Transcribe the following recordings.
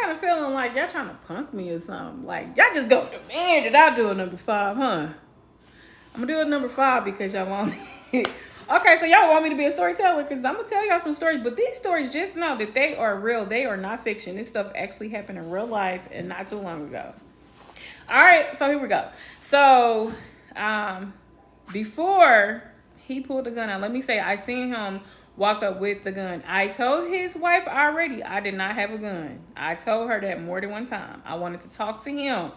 kind of feeling like y'all trying to punk me or something. Like, y'all just go demand that I do a number 5, huh? I'm gonna do a number 5 because y'all want it. Okay, so y'all want me to be a storyteller because I'm gonna tell y'all some stories, but these stories, just know that they are real. They are not fiction. This stuff actually happened in real life and not too long ago. All right, so here we go. So, before he pulled the gun out, let me say I seen him walk up with the gun. I told his wife already I did not have a gun. I told her that more than one time. I wanted to talk to him.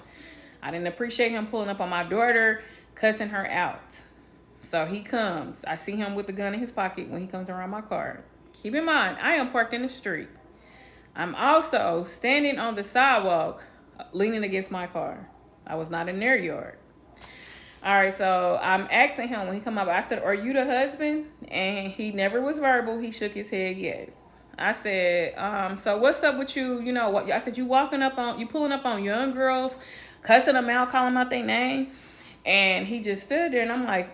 I didn't appreciate him pulling up on my daughter, cussing her out. So he comes. I see him with the gun in his pocket when he comes around my car. Keep in mind, I am parked in the street. I'm also standing on the sidewalk, leaning against my car. I was not in their yard. All right, so I'm asking him when he come up. I said, "Are you the husband?" And he never was verbal. He shook his head, yes. I said, "So what's up with you? You know what?" I said, "You pulling up on young girls, cussing them out, calling them out their name." And he just stood there, and I'm like,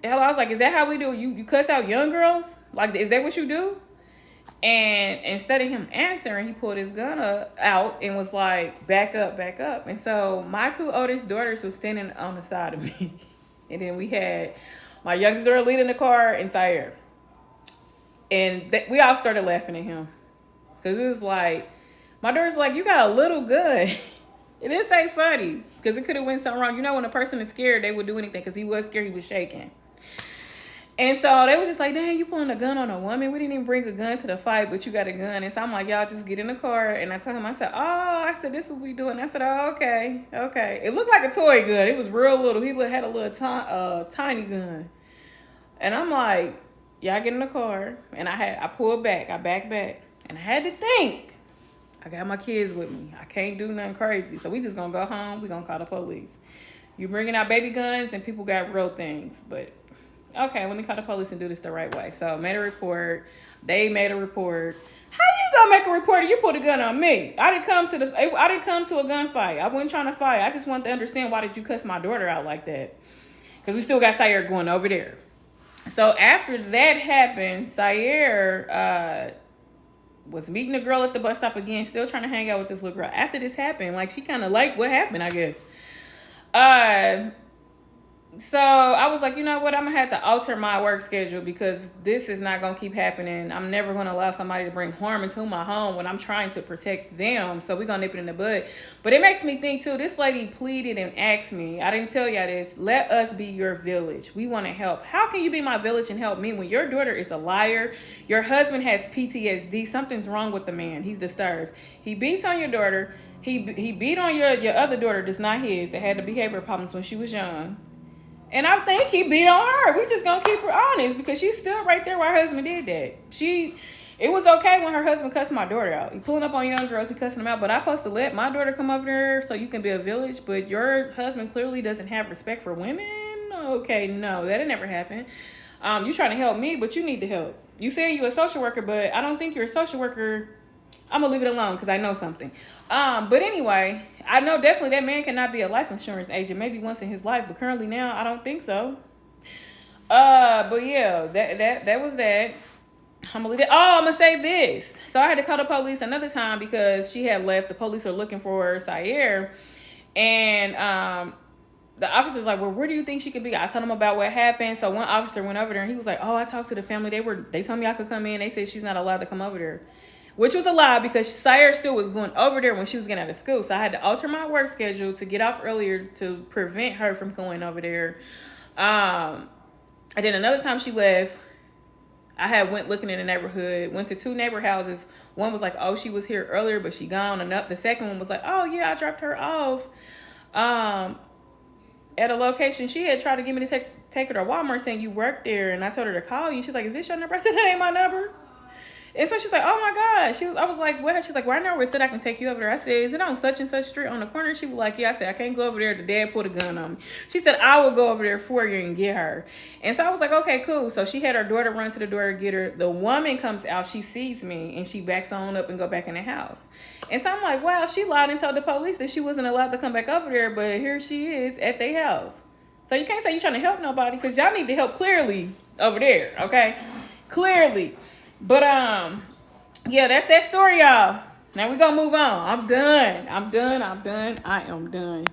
"Hello." I was like, "Is that how we do? You cuss out young girls? Like, is that what you do?" And instead of him answering, he pulled his gun out and was like, back up, back up. And so my 2 oldest daughters was standing on the side of me. And then we had my youngest daughter leading the car and Sayer. And we all started laughing at him. Because it was like, my daughter's like, "You got a little gun." It didn't say funny. Because it could have went something wrong. You know, when a person is scared, they would do anything. Because he was scared, he was shaking. And so they was just like, "Dang, you pulling a gun on a woman? We didn't even bring a gun to the fight, but you got a gun." And so I'm like, "Y'all just get in the car." And I told him, I said, "This is what we doing." I said, "Oh, okay, okay." It looked like a toy gun. It was real little. He had a little tiny gun. And I'm like, "Y'all get in the car." And I pulled back. I backed back. And I had to think. I got my kids with me. I can't do nothing crazy. So we just going to go home. We going to call the police. You bringing out baby guns and people got real things. But okay, let me call the police and do this the right way. So made a report. They made a report. How you gonna make a report if you put a gun on me? I didn't come to a gunfight. I wasn't trying to fight. I just wanted to understand, why did you cuss my daughter out like that? Because we still got Sayer going over there. So after that happened, Sayer was meeting a girl at the bus stop again, still trying to hang out with this little girl. After this happened, like, she kind of liked what happened, I guess. So I was like, you know what? I'm going to have to alter my work schedule because this is not going to keep happening. I'm never going to allow somebody to bring harm into my home when I'm trying to protect them. So we're going to nip it in the bud. But it makes me think, too, this lady pleaded and asked me, I didn't tell y'all this, let us be your village. We want to help. How can you be my village and help me when your daughter is a liar? Your husband has PTSD. Something's wrong with the man. He's disturbed. He beats on your daughter. He beat on your other daughter that's not his, that had the behavior problems when she was young. And I think he beat on her. We just gonna keep her honest because she's still right there where her husband did that. It was okay when her husband cussed my daughter out. He pulling up on young girls, he cussing them out. But I supposed to let my daughter come over there so you can be a village, but your husband clearly doesn't have respect for women? Okay, no, that'll never happen. You trying to help me, but you need to help. You say you're a social worker, but I don't think you're a social worker. I'm gonna leave it alone because I know something. But anyway, I know definitely that man cannot be a life insurance agent. Maybe once in his life, but currently now I don't think so. But yeah, that was that. I'm gonna leave it. Oh, I'm gonna say this. So I had to call the police another time because she had left. The police are looking for Sayer, and the officer's like, "Well, where do you think she could be?" I told him about what happened. So one officer went over there and he was like, "Oh, I talked to the family. They told me I could come in. They said she's not allowed to come over there." Which was a lie because Sayer still was going over there when she was getting out of school. So I had to alter my work schedule to get off earlier to prevent her from going over there. And then another time she left, I had went looking in the neighborhood, went to 2 neighbor houses. One was like, "Oh, she was here earlier, but she gone." And the second one was like, "Oh, yeah, I dropped her off at a location." She had tried to get me to take her to Walmart saying you work there. And I told her to call you. She's like, "Is this your number?" I said, "That ain't my number." And so she's like, "Oh my God." I was like, "What?" She's like, "Well, I know where it said I can take you over there." I said, "Is it on such and such street on the corner?" She was like, "Yeah." I said, "I can't go over there. The dad put a gun on me." She said, "I will go over there for you and get her." And so I was like, "Okay, cool." So she had her daughter run to the door to get her. The woman comes out, she sees me, and she backs on up and go back in the house. And so I'm like, wow, she lied and told the police that she wasn't allowed to come back over there, but here she is at their house. So you can't say you're trying to help nobody because y'all need to help clearly over there, okay? Clearly. But yeah, that's that story, y'all. Now we gonna move on. I'm done. I am done.